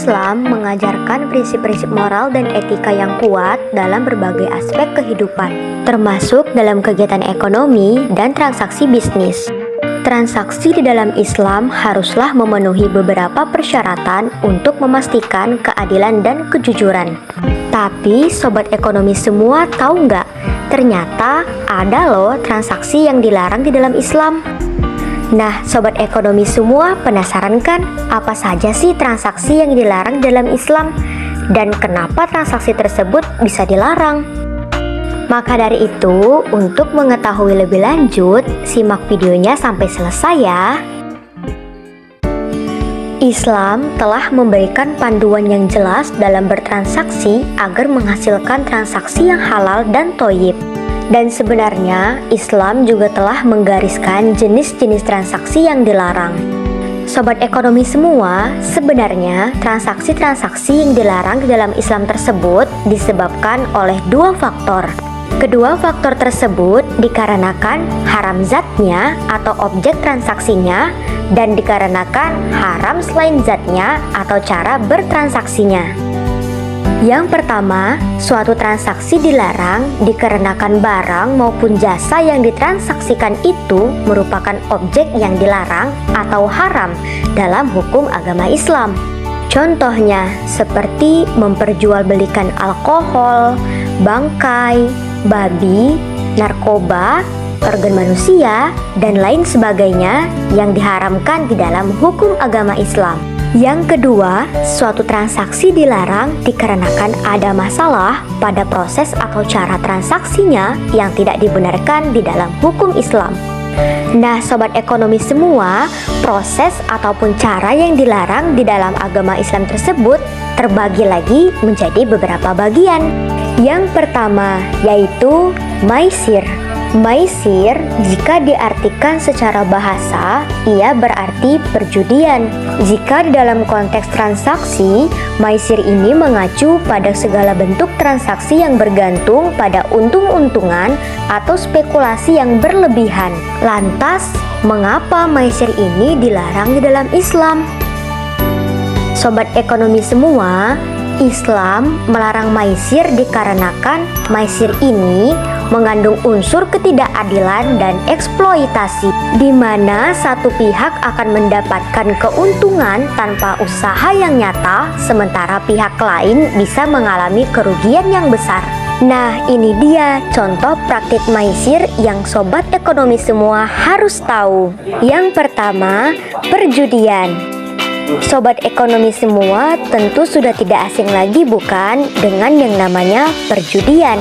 Islam mengajarkan prinsip-prinsip moral dan etika yang kuat dalam berbagai aspek kehidupan, termasuk dalam kegiatan ekonomi dan transaksi bisnis. Transaksi di dalam Islam haruslah memenuhi beberapa persyaratan untuk memastikan keadilan dan kejujuran. Tapi sobat ekonomi semua tahu nggak? Ternyata ada loh transaksi yang dilarang di dalam Islam. Nah, sobat ekonomi semua penasaran kan? Apa saja sih transaksi yang dilarang dalam Islam? Dan kenapa transaksi tersebut bisa dilarang? Maka dari itu, untuk mengetahui lebih lanjut, simak videonya sampai selesai ya. Islam telah memberikan panduan yang jelas dalam bertransaksi agar menghasilkan transaksi yang halal dan thoyyib. Dan sebenarnya Islam juga telah menggariskan jenis-jenis transaksi yang dilarang. Sobat ekonomi semua, sebenarnya transaksi-transaksi yang dilarang di dalam Islam tersebut disebabkan oleh dua faktor. Kedua faktor tersebut dikarenakan haram zatnya atau objek transaksinya dan dikarenakan haram selain zatnya atau cara bertransaksinya. Yang pertama, suatu transaksi dilarang dikarenakan barang maupun jasa yang ditransaksikan itu merupakan objek yang dilarang atau haram dalam hukum agama Islam. Contohnya seperti memperjualbelikan alkohol, bangkai, babi, narkoba, organ manusia, dan lain sebagainya yang diharamkan di dalam hukum agama Islam. Yang kedua, suatu transaksi dilarang dikarenakan ada masalah pada proses atau cara transaksinya yang tidak dibenarkan di dalam hukum Islam. Nah, sobat ekonomi semua, proses ataupun cara yang dilarang di dalam agama Islam tersebut terbagi lagi menjadi beberapa bagian. Yang pertama yaitu maisir. Maisir jika diartikan secara bahasa, ia berarti perjudian. Jika di dalam konteks transaksi, maisir ini mengacu pada segala bentuk transaksi yang bergantung pada untung-untungan atau spekulasi yang berlebihan. Lantas, mengapa maisir ini dilarang di dalam Islam? Sobat ekonomi semua, Islam melarang maisir dikarenakan maisir ini mengandung unsur ketidakadilan dan eksploitasi, di mana satu pihak akan mendapatkan keuntungan tanpa usaha yang nyata, sementara pihak lain bisa mengalami kerugian yang besar. Nah, ini dia contoh praktik maisir yang sobat ekonomi semua harus tahu. Yang pertama, perjudian. Sobat ekonomi semua tentu sudah tidak asing lagi bukan dengan yang namanya perjudian.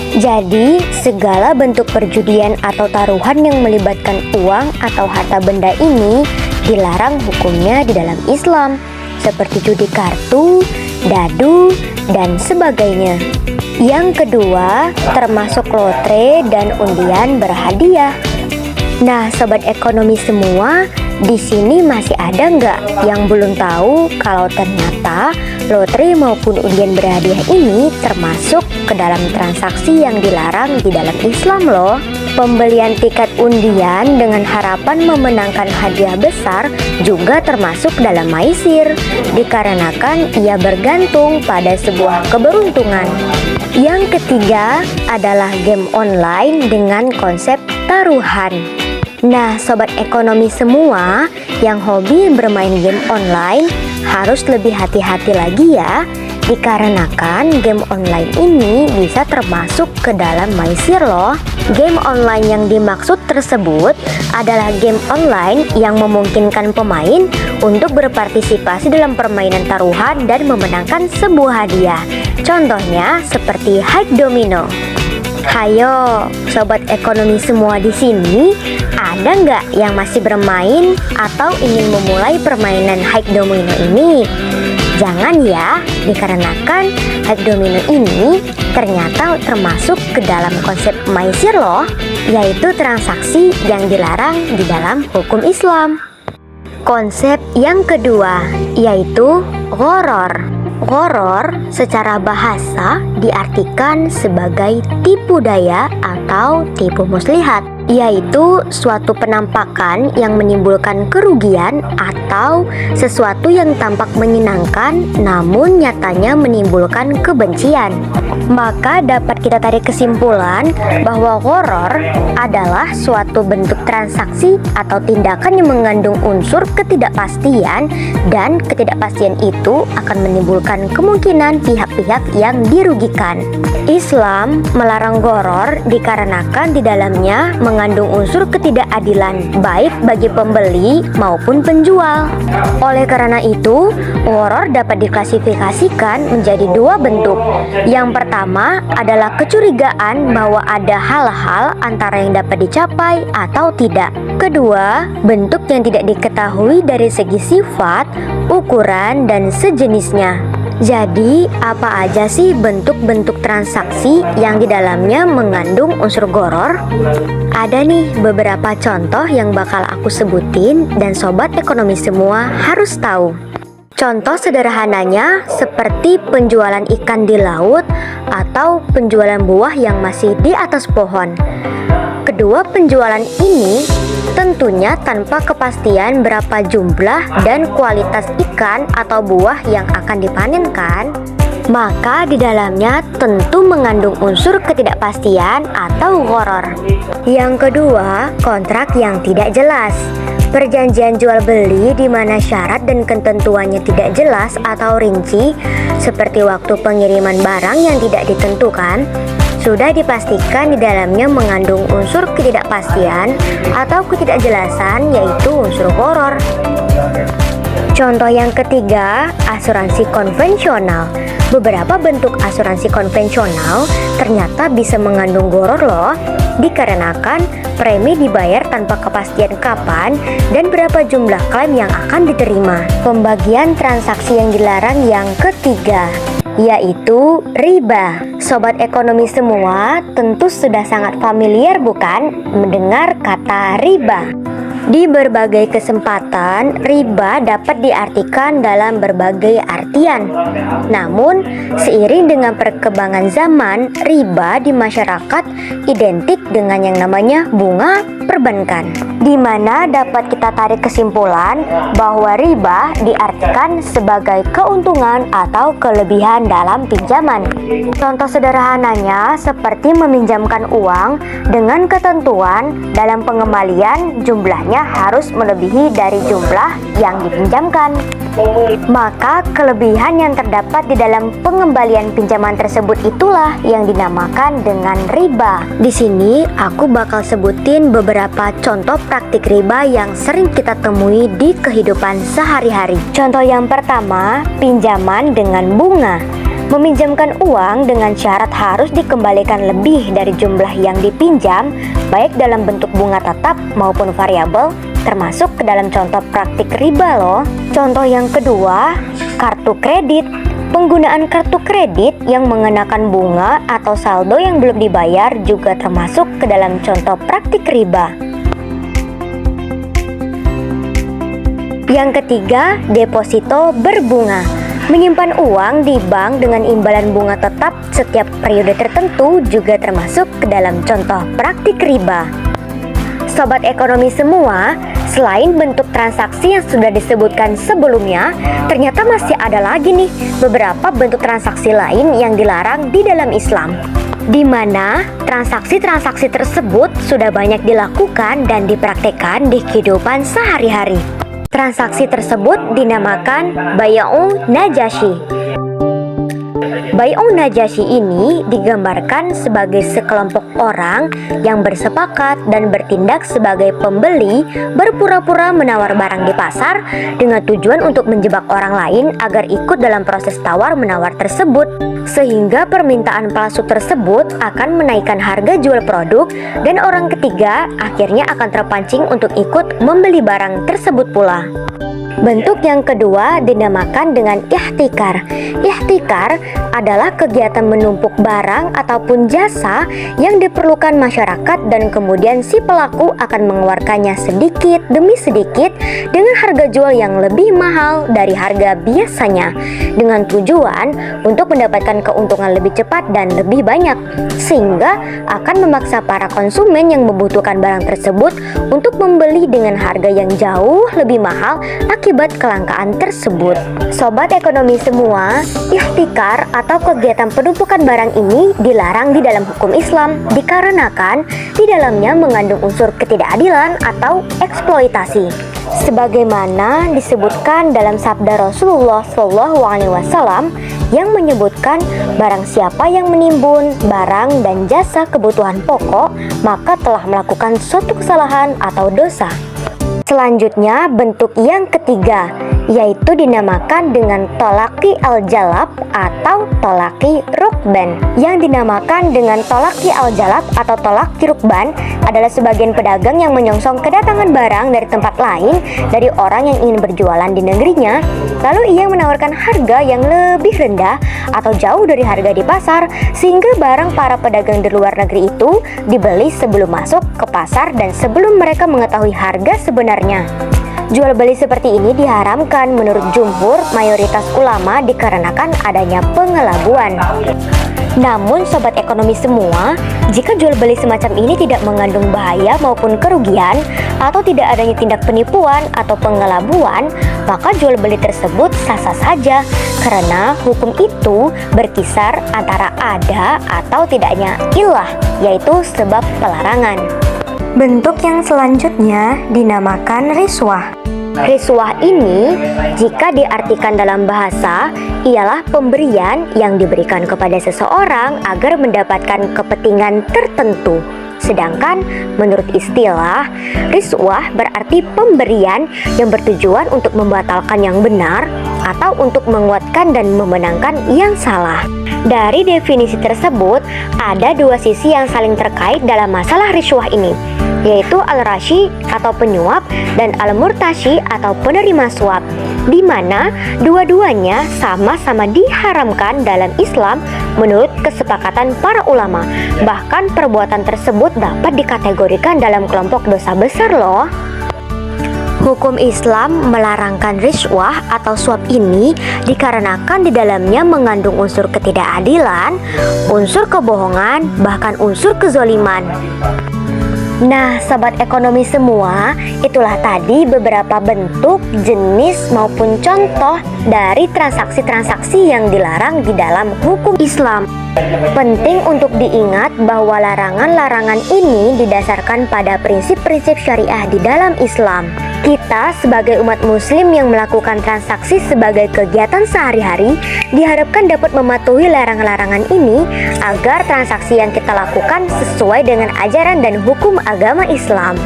Jadi, segala bentuk perjudian atau taruhan yang melibatkan uang atau harta benda ini dilarang hukumnya di dalam Islam, seperti judi kartu, dadu, dan sebagainya. Yang kedua, termasuk lotre dan undian berhadiah. Nah, sobat ekonomi semua, di sini masih ada nggak yang belum tahu kalau ternyata lotre maupun undian berhadiah ini termasuk ke dalam transaksi yang dilarang di dalam Islam loh. Pembelian tiket undian dengan harapan memenangkan hadiah besar juga termasuk dalam maisir, dikarenakan ia bergantung pada sebuah keberuntungan. Yang ketiga adalah game online dengan konsep taruhan. Nah, sobat ekonomi semua yang hobi bermain game online harus lebih hati-hati lagi ya, dikarenakan game online ini bisa termasuk ke dalam maisir loh. Game online yang dimaksud tersebut adalah game online yang memungkinkan pemain untuk berpartisipasi dalam permainan taruhan dan memenangkan sebuah hadiah. Contohnya seperti high domino. Hayo, sobat ekonomi semua di sini, ada nggak yang masih bermain atau ingin memulai permainan high domino ini? Jangan ya, dikarenakan high domino ini ternyata termasuk ke dalam konsep maisir loh, yaitu transaksi yang dilarang di dalam hukum Islam. Konsep yang kedua yaitu gharar. Gharar secara bahasa diartikan sebagai tipu daya atau tipu muslihat, yaitu suatu penampakan yang menimbulkan kerugian atau sesuatu yang tampak menyenangkan namun nyatanya menimbulkan kebencian. Maka dapat kita tarik kesimpulan bahwa gharar adalah suatu bentuk transaksi atau tindakan yang mengandung unsur ketidakpastian, dan ketidakpastian itu akan menimbulkan kemungkinan pihak-pihak yang dirugikan. Islam melarang gharar dikarenakan di dalamnya mengandung unsur ketidakadilan baik bagi pembeli maupun penjual. Oleh karena itu, gharar dapat diklasifikasikan menjadi dua bentuk. Yang pertama adalah kecurigaan bahwa ada hal-hal antara yang dapat dicapai atau tidak. Kedua, bentuk yang tidak diketahui dari segi sifat, ukuran, dan sejenisnya. Jadi, apa aja sih bentuk-bentuk transaksi yang di dalamnya mengandung unsur gharar? Ada nih beberapa contoh yang bakal aku sebutin dan sobat ekonomi semua harus tahu. Contoh sederhananya seperti penjualan ikan di laut atau penjualan buah yang masih di atas pohon. Kedua penjualan ini tentunya tanpa kepastian berapa jumlah dan kualitas ikan atau buah yang akan dipanenkan, maka di dalamnya tentu mengandung unsur ketidakpastian atau gharar. Yang kedua, kontrak yang tidak jelas. Perjanjian jual beli di mana syarat dan ketentuannya tidak jelas atau rinci, seperti waktu pengiriman barang yang tidak ditentukan, sudah dipastikan di dalamnya mengandung unsur ketidakpastian atau ketidakjelasan, yaitu unsur gharar. Contoh yang ketiga, asuransi konvensional. Beberapa bentuk asuransi konvensional ternyata bisa mengandung gharar loh, dikarenakan premi dibayar tanpa kepastian kapan dan berapa jumlah klaim yang akan diterima. Pembagian transaksi yang dilarang yang ketiga, yaitu riba. Sobat ekonomi semua tentu sudah sangat familiar bukan mendengar kata riba? Di berbagai kesempatan, riba dapat diartikan dalam berbagai artian. Namun, seiring dengan perkembangan zaman, riba di masyarakat identik dengan yang namanya bunga perbankan, di mana dapat kita tarik kesimpulan bahwa riba diartikan sebagai keuntungan atau kelebihan dalam pinjaman. Contoh sederhananya seperti meminjamkan uang dengan ketentuan dalam pengembalian jumlahnya harus melebihi dari jumlah yang dipinjamkan. Maka kelebihan yang terdapat di dalam pengembalian pinjaman tersebut itulah yang dinamakan dengan riba. Di sini aku bakal sebutin beberapa contoh praktik riba yang sering kita temui di kehidupan sehari-hari. Contoh yang pertama, pinjaman dengan bunga. Meminjamkan uang dengan syarat harus dikembalikan lebih dari jumlah yang dipinjam, baik dalam bentuk bunga tetap maupun variabel, termasuk ke dalam contoh praktik riba loh. Contoh yang kedua, kartu kredit. Penggunaan kartu kredit yang mengenakan bunga atau saldo yang belum dibayar juga termasuk ke dalam contoh praktik riba. Yang ketiga, deposito berbunga. Menyimpan uang di bank dengan imbalan bunga tetap setiap periode tertentu juga termasuk ke dalam contoh praktik riba. Sobat ekonomi semua, selain bentuk transaksi yang sudah disebutkan sebelumnya, ternyata masih ada lagi nih beberapa bentuk transaksi lain yang dilarang di dalam Islam, di mana transaksi-transaksi tersebut sudah banyak dilakukan dan dipraktekkan di kehidupan sehari-hari. Transaksi tersebut dinamakan Bai'un Najasyi. Bai'un Najasyi ini digambarkan sebagai sekelompok orang yang bersepakat dan bertindak sebagai pembeli berpura-pura menawar barang di pasar dengan tujuan untuk menjebak orang lain agar ikut dalam proses tawar-menawar tersebut, sehingga permintaan palsu tersebut akan menaikkan harga jual produk dan orang ketiga akhirnya akan terpancing untuk ikut membeli barang tersebut pula. Bentuk yang kedua dinamakan dengan ihtikar. Ihtikar adalah kegiatan menumpuk barang ataupun jasa yang diperlukan masyarakat dan kemudian si pelaku akan mengeluarkannya sedikit demi sedikit dengan harga jual yang lebih mahal dari harga biasanya, dengan tujuan untuk mendapatkan keuntungan lebih cepat dan lebih banyak, sehingga akan memaksa para konsumen yang membutuhkan barang tersebut untuk membeli dengan harga yang jauh lebih mahal akibat kelangkaan tersebut. Sobat ekonomi semua, ihtikar atau kegiatan penumpukan barang ini dilarang di dalam hukum Islam dikarenakan di dalamnya mengandung unsur ketidakadilan atau eksploitasi. Sebagaimana disebutkan dalam sabda Rasulullah SAW yang menyebutkan barang siapa yang menimbun barang dan jasa kebutuhan pokok maka telah melakukan suatu kesalahan atau dosa. Selanjutnya bentuk yang ketiga, yaitu dinamakan dengan tolaki al-jalab atau tolaki rukban. Yang dinamakan dengan tolaki al-jalab atau tolaki rukban adalah sebagian pedagang yang menyongsong kedatangan barang dari tempat lain dari orang yang ingin berjualan di negerinya, lalu ia menawarkan harga yang lebih rendah atau jauh dari harga di pasar, sehingga barang para pedagang di luar negeri itu dibeli sebelum masuk ke pasar dan sebelum mereka mengetahui harga sebenarnya. Jual beli seperti ini diharamkan menurut jumhur mayoritas ulama dikarenakan adanya pengelabuan. Namun sobat ekonomi semua, jika jual beli semacam ini tidak mengandung bahaya maupun kerugian atau tidak adanya tindak penipuan atau pengelabuan, maka jual beli tersebut sah-sah saja karena hukum itu berkisar antara ada atau tidaknya illah, yaitu sebab pelarangan. Bentuk yang selanjutnya dinamakan riswah. Riswah ini jika diartikan dalam bahasa ialah pemberian yang diberikan kepada seseorang agar mendapatkan kepentingan tertentu. Sedangkan menurut istilah, riswah berarti pemberian yang bertujuan untuk membatalkan yang benar atau untuk menguatkan dan memenangkan yang salah. Dari definisi tersebut, ada dua sisi yang saling terkait dalam masalah riswah ini, yaitu al-rashi atau penyuap dan al-murtashi atau penerima suap, di mana dua-duanya sama-sama diharamkan dalam Islam menurut kesepakatan para ulama. Bahkan perbuatan tersebut dapat dikategorikan dalam kelompok dosa besar loh. Hukum Islam melarangkan riswah atau suap ini dikarenakan di dalamnya mengandung unsur ketidakadilan, unsur kebohongan, bahkan unsur kezoliman. Nah, sobat ekonomi semua, itulah tadi beberapa bentuk, jenis maupun contoh dari transaksi-transaksi yang dilarang di dalam hukum Islam. Penting untuk diingat bahwa larangan-larangan ini didasarkan pada prinsip-prinsip syariah di dalam Islam. Kita sebagai umat muslim yang melakukan transaksi sebagai kegiatan sehari-hari diharapkan dapat mematuhi larangan-larangan ini agar transaksi yang kita lakukan sesuai dengan ajaran dan hukum agama Islam.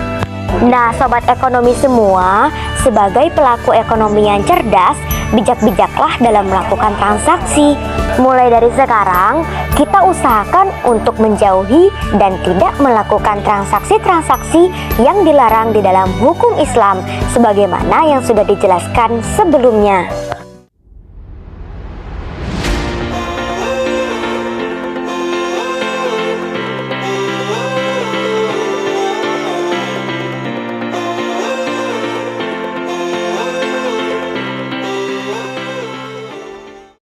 Nah, sobat ekonomi semua, sebagai pelaku ekonomi yang cerdas, bijak-bijaklah dalam melakukan transaksi. Mulai dari sekarang, kita usahakan untuk menjauhi dan tidak melakukan transaksi-transaksi yang dilarang di dalam hukum Islam, sebagaimana yang sudah dijelaskan sebelumnya.